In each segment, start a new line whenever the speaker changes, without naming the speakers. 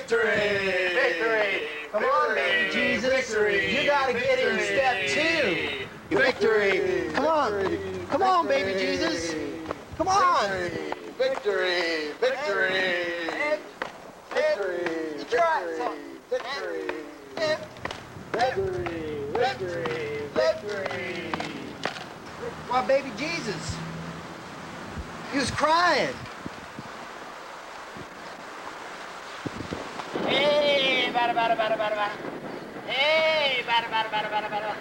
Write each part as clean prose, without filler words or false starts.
Victory!
Victory! Come on, baby Jesus.
Victory!
You gotta get in step two. Victory! Come on. Come on, baby Jesus. Come on.
Victory! Victory! Victory! Victory!
Victory! Why, baby Jesus, he was crying.
Hey, bada bada bada bada bada. Hey, bada bada bada bada bada.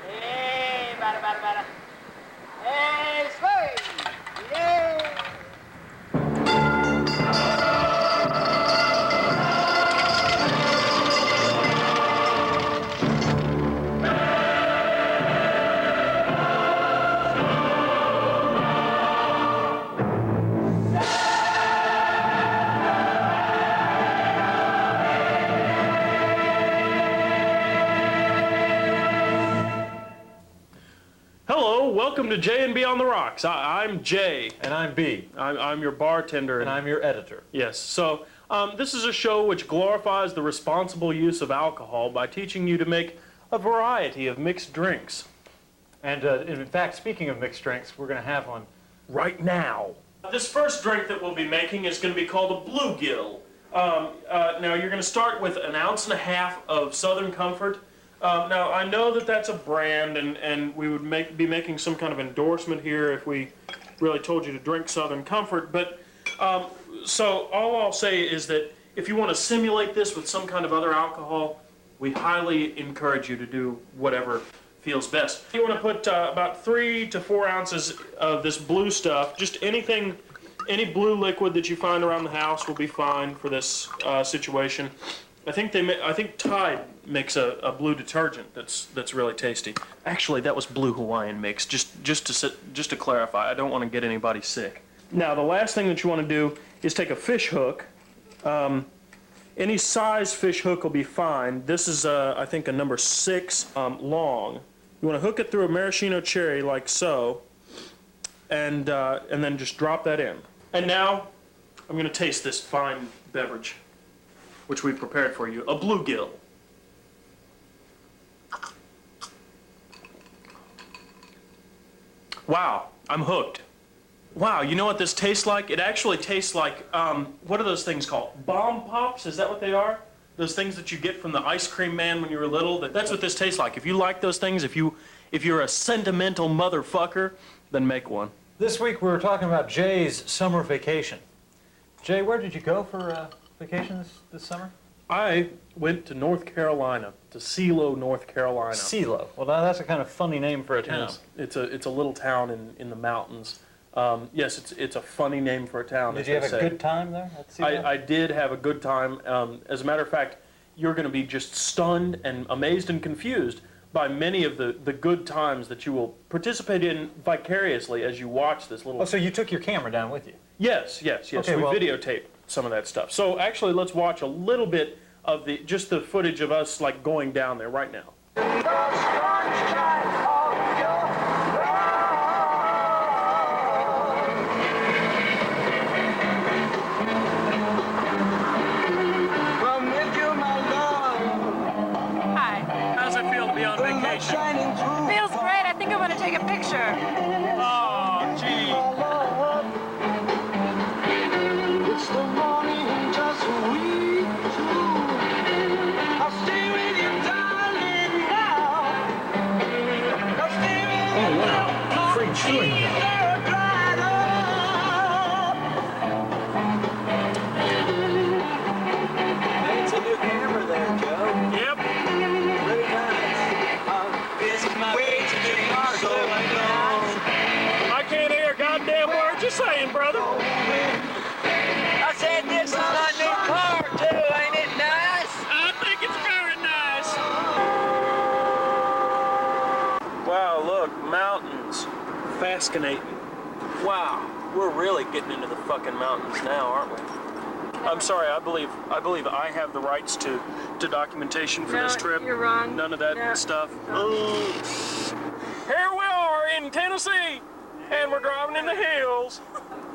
Hey, bada bada bada. Hey, sway! Yeah!
Hello, welcome to J and B on the Rocks. I'm Jay.
And I'm B.
I'm your bartender.
And I'm your editor.
Yes, so this is a show which glorifies the responsible use of alcohol by teaching you to make a variety of mixed drinks.
And in fact, speaking of mixed drinks, we're going to have one
right now. This first drink that we'll be making is going to be called a bluegill. Now you're going to start with 1.5 ounces of Southern Comfort. Now, I know that that's a brand, and we would be making some kind of endorsement here if we really told you to drink Southern Comfort, but so all I'll say is that if you want to simulate this with some kind of other alcohol, we highly encourage you to do whatever feels best. You want to put about 3 to 4 ounces of this blue stuff, just anything, any blue liquid that you find around the house will be fine for this situation. I think Tide makes a blue detergent that's really tasty. Actually, that was Blue Hawaiian mix. Just to clarify, I don't want to get anybody sick. Now, the last thing that you want to do is take a fish hook. Any size fish hook will be fine. This is I think a number 6 long. You want to hook it through a maraschino cherry like so, and then just drop that in. And now, I'm going to taste this fine beverage, which we prepared for you, a bluegill. Wow, I'm hooked. Wow, you know what this tastes like? It actually tastes like, what are those things called? Bomb Pops, is that what they are? Those things that you get from the ice cream man when you were little? That's what this tastes like. If you like those things, if you're a sentimental motherfucker, then make one.
This week we were talking about Jay's summer vacation. Jay, where did you go for vacation this summer?
I went to North Carolina, to Silo, North Carolina.
Silo. Well, now that's a kind of funny name for a town.
Yes. It's a little town in the mountains. Yes, it's a funny name for a town.
Did you have a good time there at Silo?
I did have a good time. As a matter of fact, you're going to be just stunned and amazed and confused by many of the good times that you will participate in vicariously as you watch this little...
Oh, so you took your camera down with you?
Yes.
Okay,
we videotaped some of that stuff. So actually, let's watch a little bit of just the footage of us like going down there right now.
Hi.
How's it feel to be on vacation?
Feels great. I think I'm going to take a picture.
Oh, gee.
It's the morning, just we two. I'll stay with you, darling, now. I'll stay with you.
Oh, wow. Free chewing gum.
It's a new camera there, Joe.
Yep.
Really nice. This is my way to the car, so
I can't hear a goddamn word you're saying, brother.
I said this is my new car, too. Ain't it nice?
I think it's very nice. Wow, look, mountains. Fascinating. Wow, we're really getting into the fucking mountains now, aren't we? I'm sorry, I believe I have the rights to documentation for this trip.
You're wrong.
None of that
No.
stuff. Here we are in Tennessee, and we're driving in the hills.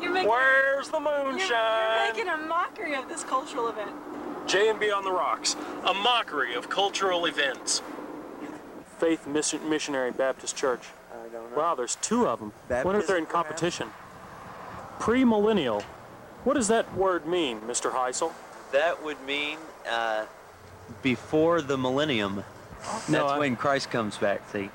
You're making,
Where's the
you're
moonshine?
making a mockery of this cultural event.
J&B on the Rocks, a mockery of cultural events. Faith Missionary Baptist Church.
I don't know.
Wow, there's two of them. I wonder if they're in
Baptism,
competition. Premillennial. What does that word mean, Mr. Heisel?
That would mean before the millennium. That's when Christ comes back, see?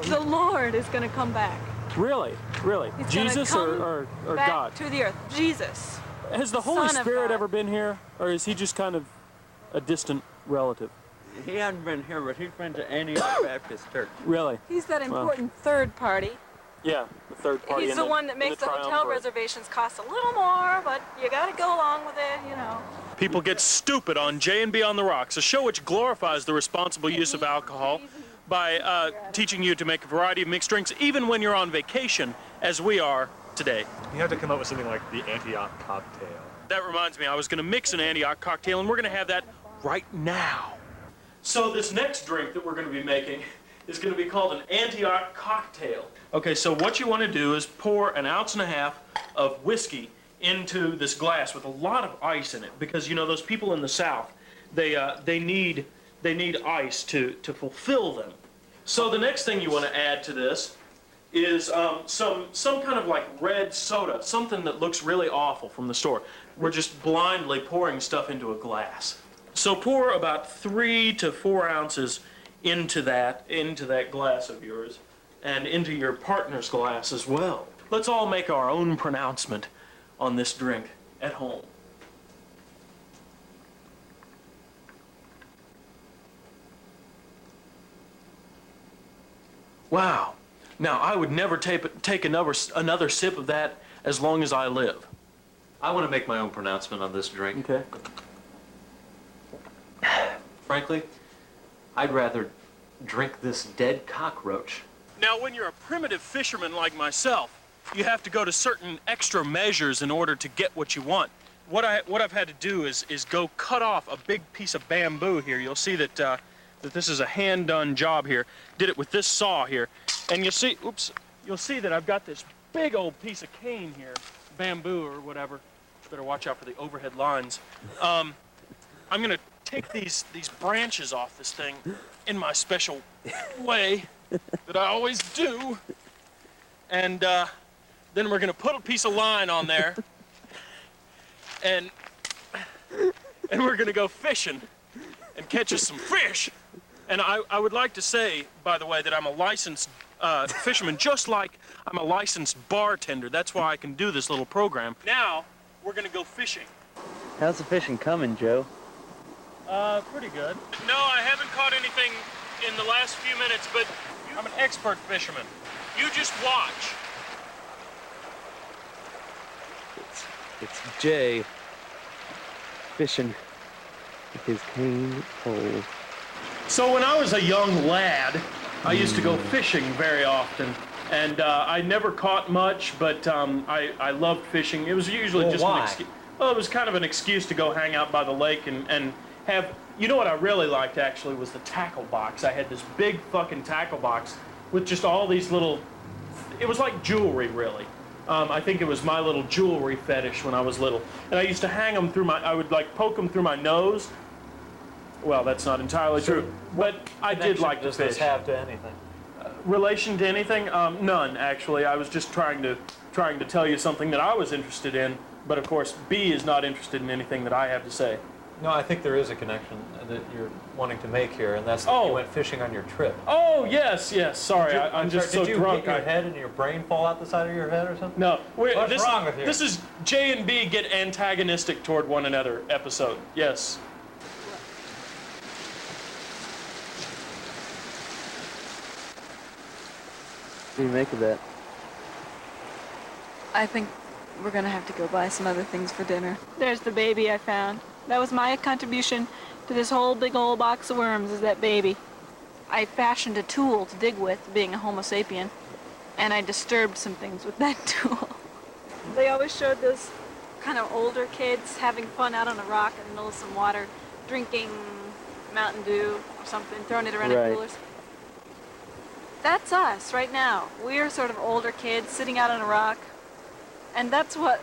The Lord is going to come back.
Really? Really?
He's gonna
Jesus
come
or
back
God?
to the earth. Jesus.
Has the Holy
Son of
Spirit
God.
ever been here? Or is he just kind of a distant relative?
He hasn't been here, but he's been to Antioch Baptist Church.
Really?
He's that important third party.
Yeah, the third party.
He's
in
the one that
in
makes the hotel
triumvirate.
reservations cost a little more, but you got to go along with it, you know.
People get stupid on J&B on the Rocks, a show which glorifies the responsible use of alcohol by teaching you to make a variety of mixed drinks, even when you're on vacation, as we are today.
You have to come up with something like the Antioch cocktail.
That reminds me, I was going to mix an Antioch cocktail, and we're going to have that right now. So this next drink that we're going to be making is going to be called an Antioch cocktail. Okay, so what you want to do is pour 1.5 ounces of whiskey into this glass with a lot of ice in it, because you know those people in the South, they need ice to fulfill them. So the next thing you want to add to this is some kind of like red soda, something that looks really awful from the store. We're just blindly pouring stuff into a glass. So pour about 3 to 4 ounces into that glass of yours, and into your partner's glass as well. Let's all make our own pronouncement on this drink at home. Wow. Now, I would never take another sip of that as long as I live.
I want to make my own pronouncement on this drink.
Okay.
Frankly, I'd rather drink this dead cockroach.
Now, when you're a primitive fisherman like myself, you have to go to certain extra measures in order to get what you want. What I've had to do is go cut off a big piece of bamboo here. You'll see that that this is a hand-done job here. Did it with this saw here, and you'll see that I've got this big old piece of cane here, bamboo or whatever. Better watch out for the overhead lines. I'm gonna take these branches off this thing in my special way that I always do, and then we're gonna put a piece of line on there, and we're gonna go fishing and catch us some fish. And I would like to say, by the way, that I'm a licensed fisherman, just like I'm a licensed bartender. That's why I can do this little program. Now, we're gonna go fishing.
How's the fishing coming, Joe?
Pretty good. No, I haven't caught anything in the last few minutes, but I'm an expert fisherman. You just watch.
It's Jay fishing with his cane pole.
So when I was a young lad, I used to go fishing very often, and I never caught much, but I loved fishing. It was usually just
why?
an excuse. Well, it was kind of an excuse to go hang out by the lake and have, you know what I really liked actually was the tackle box. I had this big fucking tackle box with just all these little, it was like jewelry really. I think it was my little jewelry fetish when I was little. And I used to hang them through I would like poke them through my nose. Well, that's not entirely true, but I did like to
does
fish.
this have to anything?
Relation to anything? None, actually. I was just trying to tell you something that I was interested in, but of course, B is not interested in anything that I have to say.
No, I think there is a connection that you're wanting to make here, and that's that you went fishing on your trip.
Oh, yes. Sorry, I'm just so
Did you
drunk.
hit your head and your brain fall out the side of your head or something?
No.
What's wrong with you?
This is J and B get antagonistic toward one another episode. Yes.
What do you make of that?
I think we're gonna have to go buy some other things for dinner. There's the baby I found. That was my contribution to this whole big old box of worms, is that baby. I fashioned a tool to dig with, being a Homo sapien, and I disturbed some things with that tool. They always showed those kind of older kids having fun out on a rock in the middle of some water, drinking Mountain Dew or something, throwing it around in coolers. That's us right now. We're sort of older kids sitting out on a rock, and that's what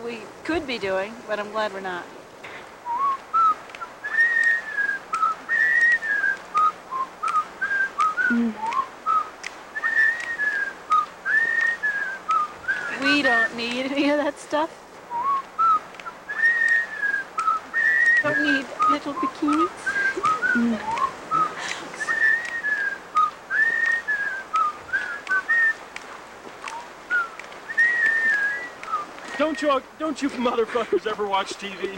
we could be doing, but I'm glad we're not. We don't need any of that stuff. Don't need little bikinis.
Don't you motherfuckers ever watch TV?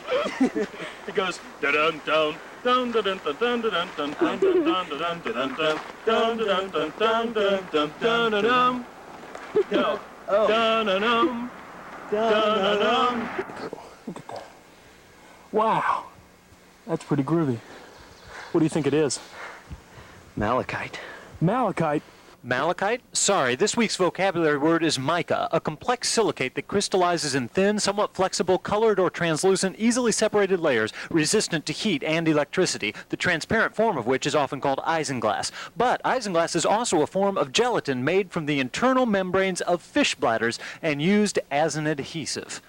It goes dun dun dun dun dun dun dun dun dun dun dun dun dun dun dun dun dun dun dun. No. Dun dun dun dun dun. Look at that. Wow. That's pretty groovy. What do you think it is?
Malachite.
Malachite?
Malachite? Sorry, this week's vocabulary word is mica, a complex silicate that crystallizes in thin, somewhat flexible, colored or translucent, easily separated layers, resistant to heat and electricity, the transparent form of which is often called isinglass. But isinglass is also a form of gelatin made from the internal membranes of fish bladders and used as an adhesive.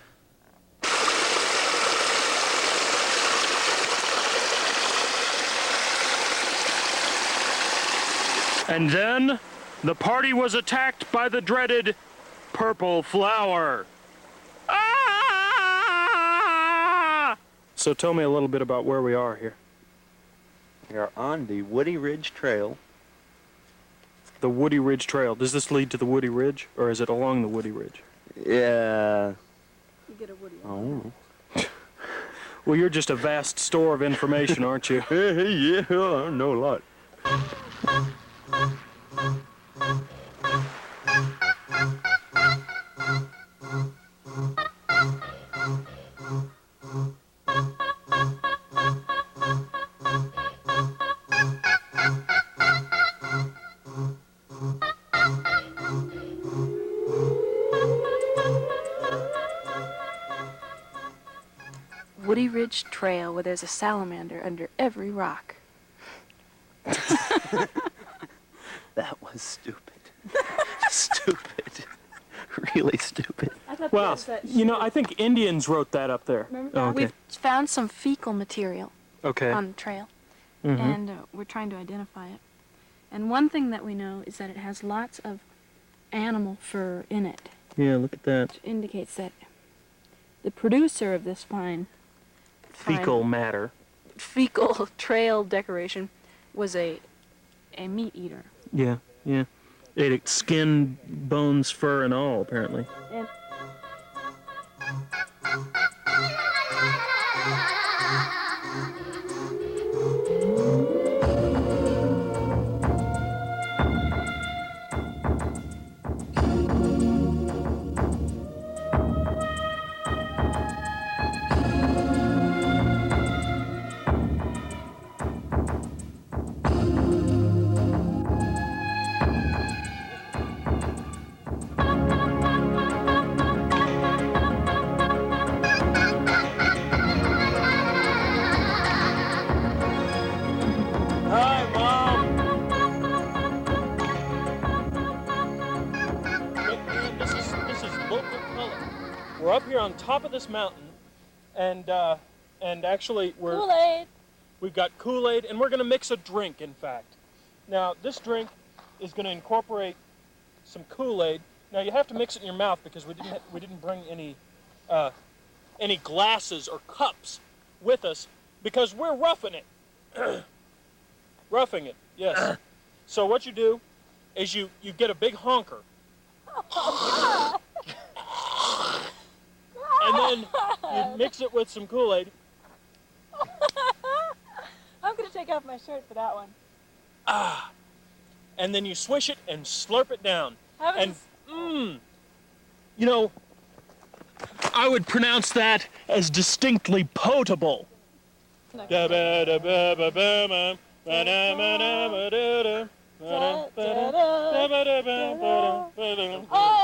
And then the party was attacked by the dreaded purple flower. Ah! So tell me a little bit about where we are here.
We are on the Woody Ridge Trail.
The Woody Ridge Trail. Does this lead to the Woody Ridge, or is it along the Woody Ridge?
Yeah.
You get a Woody.
Oh.
Well, you're just a vast store of information, aren't you?
Yeah, I know a lot.
Woody Ridge Trail, where there's a salamander under every rock.
That was stupid. Stupid. Really stupid.
Well, you know, I think Indians wrote that up there.
Remember that?
Oh, okay.
We've found some fecal material
Okay.
on the trail,
Mhm.
and we're trying to identify it. And one thing that we know is that it has lots of animal fur in it,
Yeah, look at that.
which indicates that the producer of this fine
Fecal matter.
fecal trail decoration was a meat eater.
Yeah, yeah. Ate it, skin, bones, fur, and all, apparently.
And
Hi, Mom! Look, man, this is local color. We're up here on top of this mountain, and actually
Kool-Aid.
we've got Kool-Aid, and we're gonna mix a drink, in fact. Now, this drink is gonna incorporate some Kool-Aid. Now, you have to mix it in your mouth because we didn't bring any glasses or cups with us because we're roughing it. Roughing it, yes. So what you do is you get a big honker. And then you mix it with some Kool-Aid.
I'm gonna take off my shirt for that one.
And then you swish it and slurp it down.
How
And
is
you know, I would pronounce that as distinctly potable.
Oh,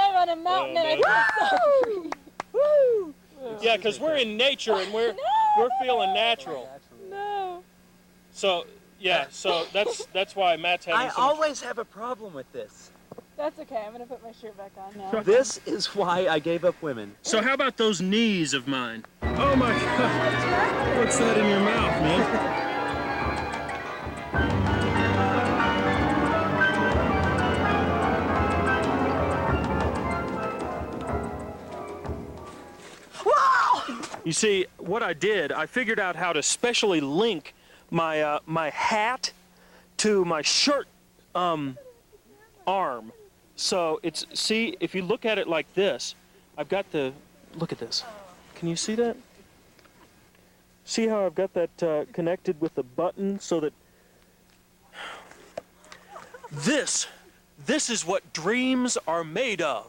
I'm on a mountain and I feel so
Yeah, because we're in nature and we're feeling natural.
No.
So yeah, so that's why Matt's having
I
some.
always have a problem with this.
That's okay. I'm gonna put my shirt back on now.
This is why I gave up women.
So how about those knees of mine? Oh my God! What's that in your mouth, man? You see, what I did, I figured out how to specially link my my hat to my shirt arm. So it's, see, if you look at it like this, I've got the, look at this. Can you see that? See how I've got that connected with the button so that this is what dreams are made of.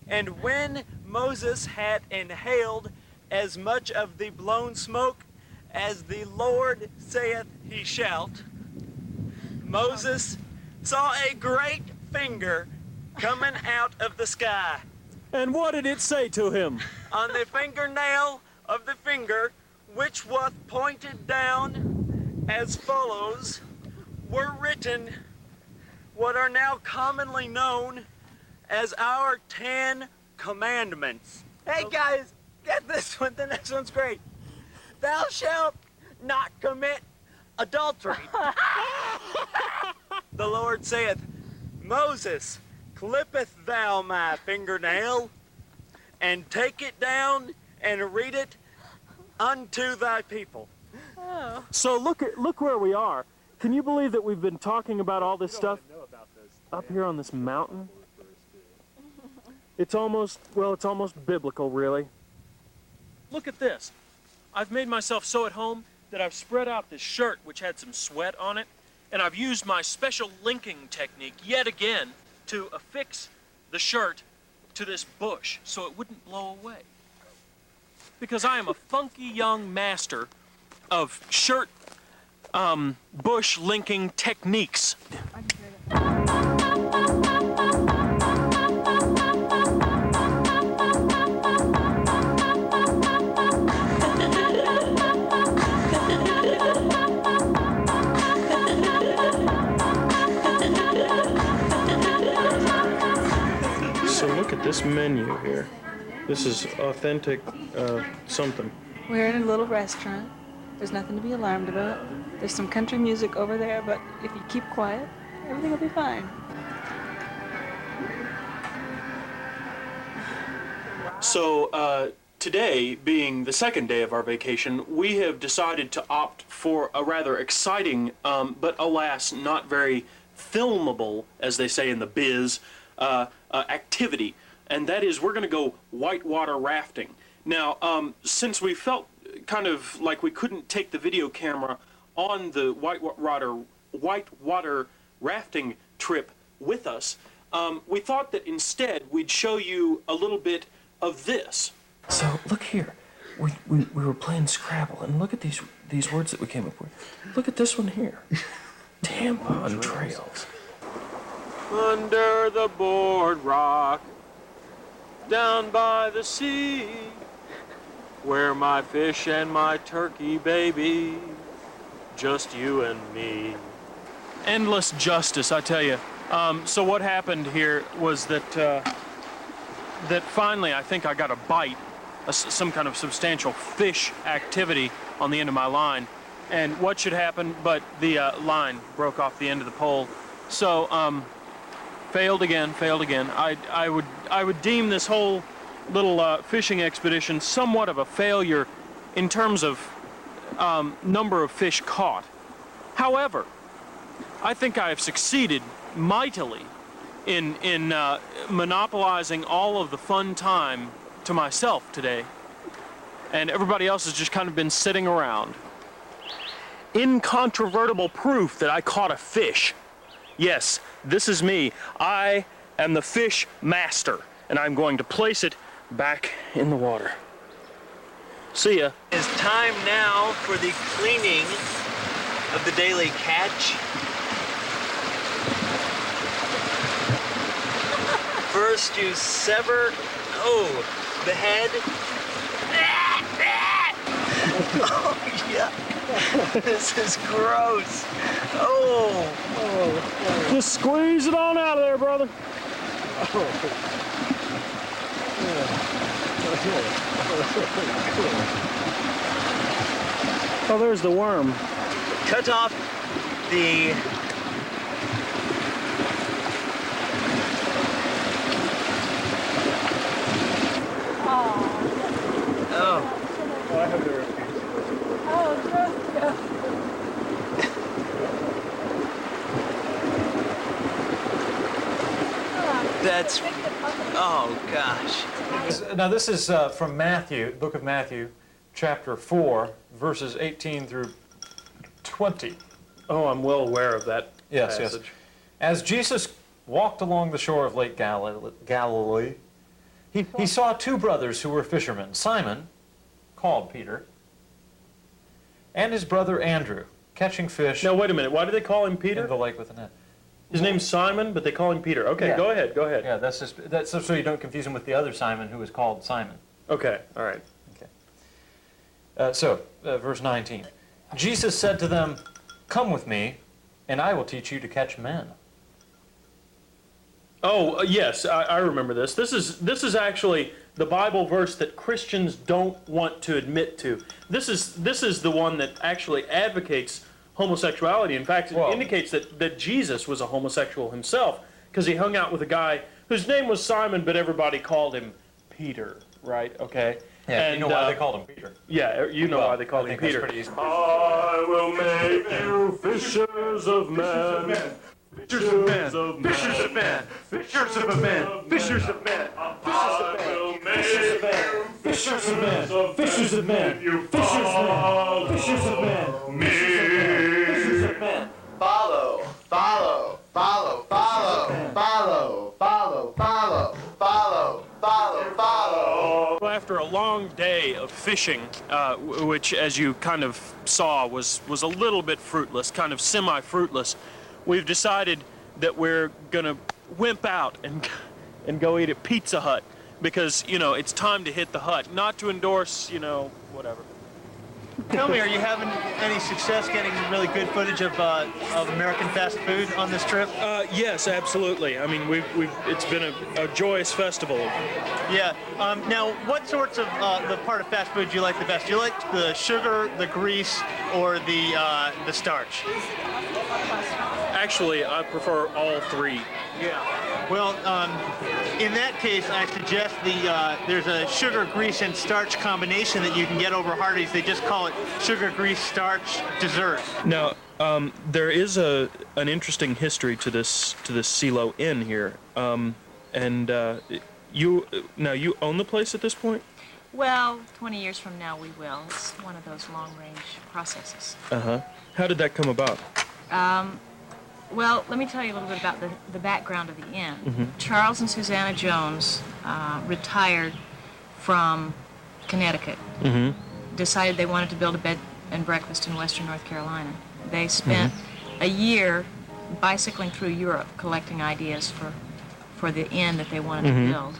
And when Moses had inhaled as much of the blown smoke as the Lord saith he shalt, Moses saw a great finger coming out of the sky.
And what did it say to him?
On the fingernail of the finger, which was pointed down as follows, were written what are now commonly known as our 10 Commandments. Hey guys, get this one, the next one's great. Thou shalt not commit adultery. The Lord saith, Moses, clippeth thou my fingernail, and take it down and read it unto thy people.
Oh.
So look where we are. Can you believe that we've been talking about all this stuff up here on this mountain? It's almost, well, it's almost biblical, really. Look at this. I've made myself so at home that I've spread out this shirt which had some sweat on it, and I've used my special linking technique yet again to affix the shirt to this bush so it wouldn't blow away. Because I am a funky young master of shirt bush linking techniques. So look at this menu here. This is authentic something.
We're in a little restaurant. There's nothing to be alarmed about. There's some country music over there, but if you keep quiet, everything will be fine.
So today, being the second day of our vacation, we have decided to opt for a rather exciting, but alas, not very filmable, as they say in the biz, activity. And that is, we're going to go whitewater rafting. Now, since we felt kind of like we couldn't take the video camera on the whitewater rafting trip with us, we thought that instead we'd show you a little bit of this. So look here, we were playing Scrabble, and look at these words that we came up with. Look at this one here, tampon trails. Under the boardwalk, down by the sea, where my fish and my turkey baby, just you and me. Endless justice, I tell you. So what happened here was that that finally I think I got a bite, some kind of substantial fish activity on the end of my line. And what should happen but the line broke off the end of the pole. So failed again. I would deem this whole little fishing expedition somewhat of a failure in terms of number of fish caught. However, I think I have succeeded mightily in monopolizing all of the fun time to myself today, and everybody else has just kind of been sitting around. Incontrovertible proof that I caught a fish. Yes, this is me. I am the fish master, and I'm going to place it back in the water. See ya.
It's time now for the cleaning of the daily catch. First you sever, the head. Oh yeah, this is gross.
Just squeeze it on out of there, brother. Oh, there's the worm.
Cut off the
That's, oh gosh.
Now this is from Matthew, book of Matthew, chapter 4, verses 18 through 20.
Oh, I'm well aware of that
Yes,
passage.
yes. As Jesus walked along the shore of Lake Galilee, he saw two brothers who were fishermen, Simon, called Peter, and his brother Andrew, catching fish
Now, wait a minute. Why do they call him
in
Peter?
the lake with a net.
His name's Simon, but they call him Peter. Okay,
Yeah.
go ahead, go ahead.
Yeah, that's so you don't confuse him with the other Simon who is called Simon.
Okay, all right.
Verse 19. Jesus said to them, "Come with me, and I will teach you to catch men."
Oh, yes, I remember this. This is actually the Bible verse that Christians don't want to admit to. This is the one that actually advocates homosexuality. In fact, it indicates that Jesus was a homosexual himself, because he hung out with a guy whose name was Simon, but everybody called him Peter, right? Okay?
Yeah,
and,
you know why they called him Peter.
Yeah, you know why they called him Peter.
I will make you fishers of men. Fishers of men. Fishers of men. Fishers of men. Fishers of men. Fishers of men. Fishers of men. Fishers of men. You follow. Fishers of men. Me. Fishers of men.
Follow, follow, follow, follow, follow, follow, follow, follow, follow, follow.
Well, after a long day of fishing, which, as you kind of saw, was a little bit fruitless, kind of semi-fruitless, we've decided that we're gonna wimp out and go eat at Pizza Hut, because, you know, it's time to hit the hut. Not to endorse, you know, whatever.
Tell me, are you having any success getting really good footage of American fast food on this trip?
Yes, absolutely. I mean, it's been a joyous festival.
Yeah. Now, what sorts of the part of fast food do you like the best? Do you like the sugar, the grease, or the starch?
Actually, I prefer all three.
Yeah. Well, in that case, I suggest there's a sugar, grease, and starch combination that you can get over Hardee's. They just call it sugar, grease, starch dessert.
Now, there is an interesting history to this CeeLo Inn here, and you own the place at this point?
Well, 20 years from now we will. It's one of those long-range processes.
Uh-huh. How did that come about?
Well, let me tell you a little bit about the background of the inn.
Mm-hmm.
Charles and Susanna Jones retired from Connecticut, decided they wanted to build a bed and breakfast in western North Carolina. They spent a year bicycling through Europe collecting ideas for the inn that they wanted to build.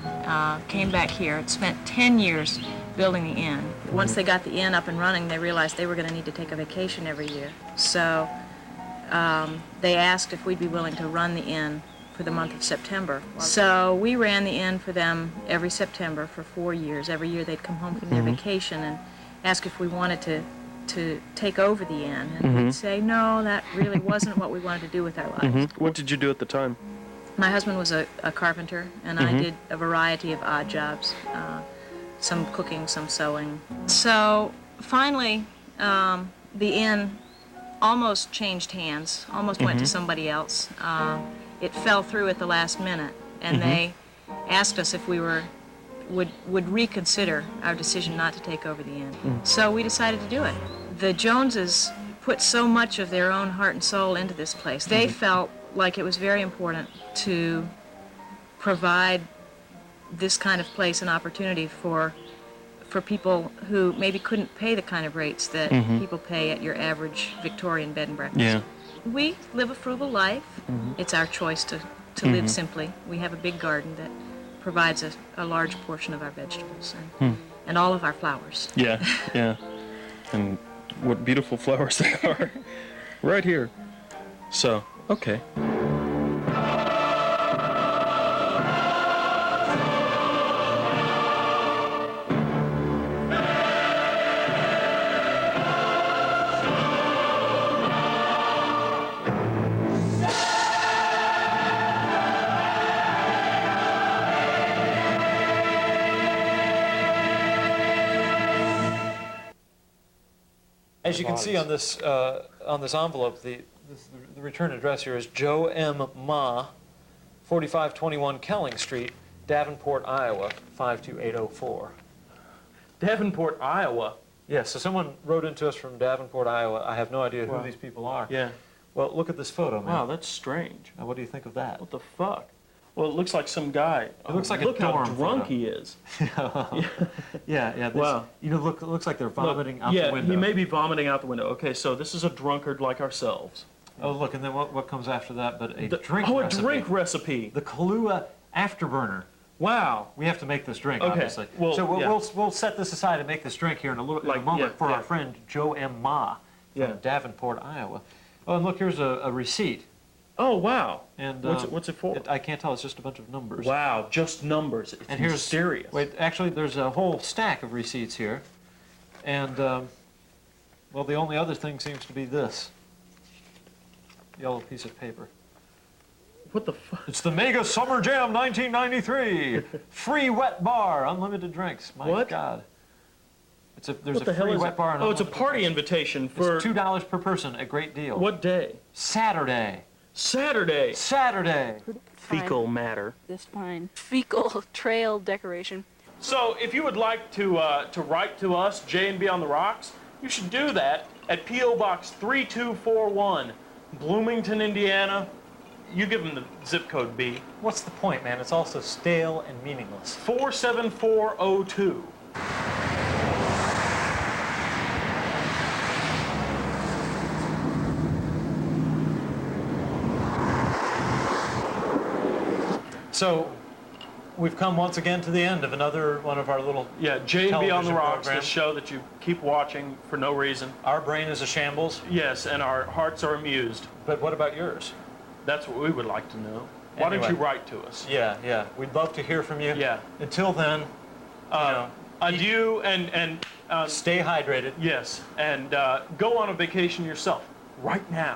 Came back here, spent 10 years building the inn. Once they got the inn up and running, they realized they were going to need to take a vacation every year. So they asked if we'd be willing to run the inn for the month of September. So we ran the inn for them every September for 4 years. Every year they'd come home from their vacation and ask if we wanted to take over the inn. And we'd say, no, that really wasn't what we wanted to do with our lives.
What did you do at the time?
My husband was a carpenter, and I did a variety of odd jobs, some cooking, some sewing. So finally, the inn almost changed hands, almost went to somebody else. It fell through at the last minute, and they asked us if we would reconsider our decision not to take over the inn. So we decided to do it. The Joneses put so much of their own heart and soul into this place. They felt like it was very important to provide this kind of place an opportunity for people who maybe couldn't pay the kind of rates that people pay at your average Victorian bed and breakfast.
Yeah.
We live a frugal life. It's our choice to live simply. We have a big garden that provides a large portion of our vegetables and all of our flowers.
Yeah, yeah. And what beautiful flowers they are. Right here. So, okay.
As you can see on this envelope, the return address here is Joe M. Ma,
4521 Kelling Street, Davenport, Iowa, 52804.
Davenport, Iowa.
Yeah, so someone wrote into us from Davenport, Iowa. I have no idea who these people are.
Yeah.
Well, look at this photo, man.
Wow, that's strange.
Now, what do you think of that?
What the fuck? Well, it looks like some guy.
It looks like a
look how
dorm
drunk
photo.
he is.
Yeah. This,
Wow.
You know, it looks like they're vomiting out the
Yeah,
window.
he may be vomiting out the window. Okay, so this is a drunkard like ourselves.
Oh, look, and then what comes after that but a drink
Oh,
recipe?
a drink recipe.
The Kahlua Afterburner.
Wow.
We have to make this drink,
Okay,
obviously.
well,
so
yeah.
we'll set this aside and make this drink here in a moment for our friend Joe M. Ma from Davenport, Iowa. Oh, and look, here's a receipt.
Oh, wow.
And
what's it for?
I can't tell. It's just a bunch of numbers.
Wow, just numbers. It's
And here's
mysterious.
Wait, actually, there's a whole stack of receipts here, and well, the only other thing seems to be this yellow piece of paper.
What the fuck?
It's the Mega Summer Jam 1993. Free wet bar, unlimited drinks. My God. There's a free wet bar.
Oh, it's a party invitation for
It's $2 per person. A great deal.
What day?
Saturday.
Saturday.
Saturday.
Fecal matter.
This fine. Fecal trail decoration.
So, if you would like to write to us, J&B on the Rocks, you should do that at P.O. Box 3241, Bloomington, Indiana. You give them the zip code B.
What's the point, man? It's also stale and meaningless.
47402.
So, we've come once again to the end of another one of our little
J&B on the Rocks,
program.
the show that you keep watching for no reason.
Our brain is a shambles.
Yes, and our hearts are amused.
But what about yours?
That's what we would like to know. Why don't you write to us?
Yeah. We'd love to hear from you.
Yeah.
Until then,
adieu and
stay hydrated.
Yes, and go on a vacation yourself right now.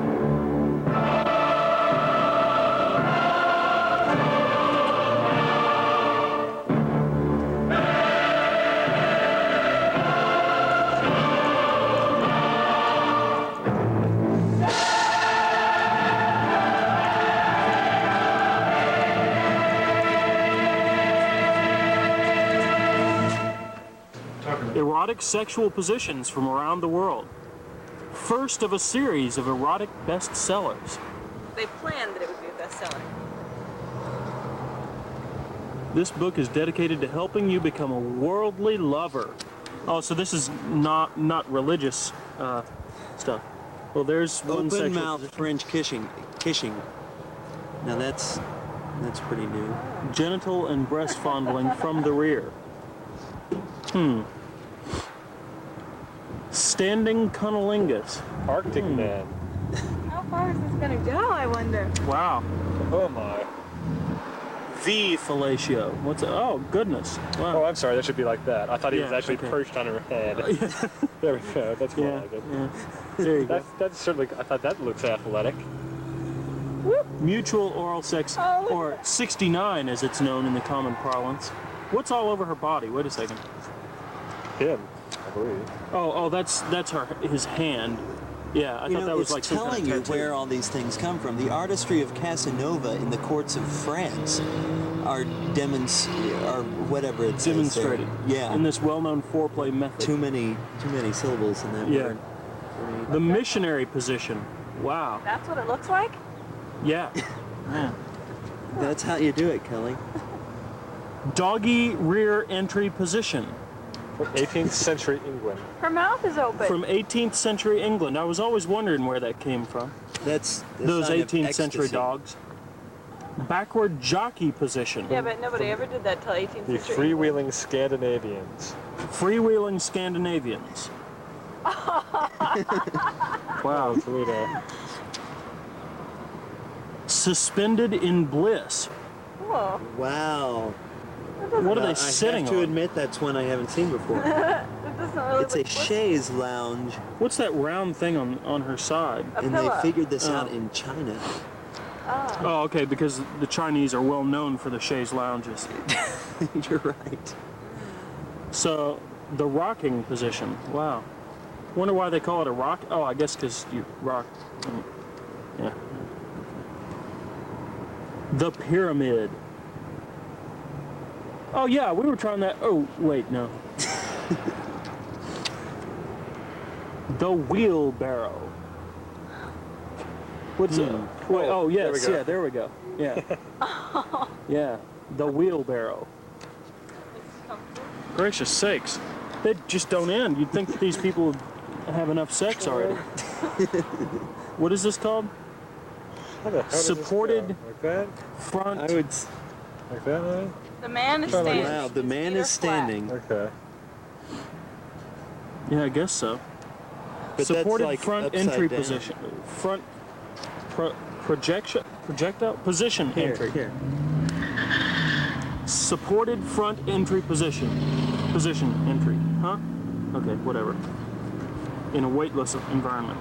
Erotic sexual positions from around the world. First of a series of erotic bestsellers.
They planned that it would be a bestseller.
This book is dedicated to helping you become a worldly lover. Oh, so this is not religious stuff. Well, there's one
Open
sexual
mouth
position.
French kissing. Now that's pretty new.
Genital and breast fondling from the rear. Standing cunnilingus.
Arctic man.
How far is this gonna go, I wonder?
Wow.
Oh my.
The fellatio. What's it? Oh, goodness. Wow.
Oh, I'm sorry. That should be like that. I thought he was actually
okay.
perched on her head. There we go. That's more like it.
Yeah. There you go.
That's certainly. I thought that looks athletic.
Mutual oral sex, or 69 as it's known in the common parlance. What's all over her body? Wait a second.
Him, I believe.
Oh, that's his hand. Yeah, I thought that was like some kind of
telling you
tattoo.
where all these things come from. The artistry of Casanova in the courts of France are whatever it says there.
Demonstrated.
Yeah.
In this well-known foreplay method.
Too many syllables in that word.
The missionary position. Wow.
That's what it looks like?
Yeah. Man.
That's how you do it, Kelly.
Doggy rear entry position.
From 18th century England.
Her mouth is open.
From 18th century England. I was always wondering where that came from.
That's
those
sign of
18th century
ecstasy.
dogs. Backward jockey position.
Yeah, but nobody ever did that till 18th
The
century.
freewheeling Scandinavians.
Freewheeling Scandinavians. Wow.
Toledo.
Suspended in bliss.
Cool.
Wow.
What are they sitting
I have to
on?
admit that's one I haven't seen before.
It doesn't really
It's a
look
chaise lounge,
What's that round thing on her side?
and
pillow.
they figured this out in China.
Oh, okay, because the Chinese are well known for the chaise lounges.
You're right.
So, the rocking position. Wow. Wonder why they call it a rock? Oh, I guess because you rock. Yeah. The pyramid. Oh yeah, we were trying that. Oh wait, no. The wheelbarrow. What's wait, oh yes, yeah, there we go. Yeah. Yeah, the wheelbarrow. Gracious sakes, they just don't end. You'd think that these people would have enough sex already. What is this called? Supported
like that?
front.
I would.
Like that, maybe?
The man is standing.
Wow, the man
Feet
is
are flat.
standing.
Okay.
Yeah, I guess so.
But
Supported
that's like
front
upside
entry
down.
position. Front projectile position entry.
Here.
Supported front entry position. Position entry. Huh? Okay, whatever. In a weightless environment.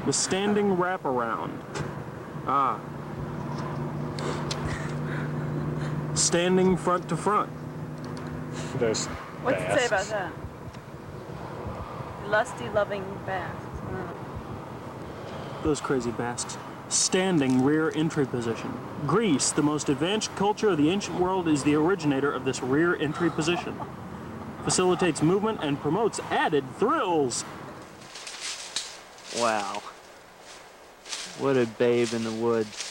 The standing wraparound. Ah. Standing front to front.
There's
What's it say about
basks.
that? Lusty, loving basks.
Those crazy basques. Standing rear entry position. Greece, the most advanced culture of the ancient world, is the originator of this rear entry position. Facilitates movement and promotes added thrills.
Wow. What a babe in the woods.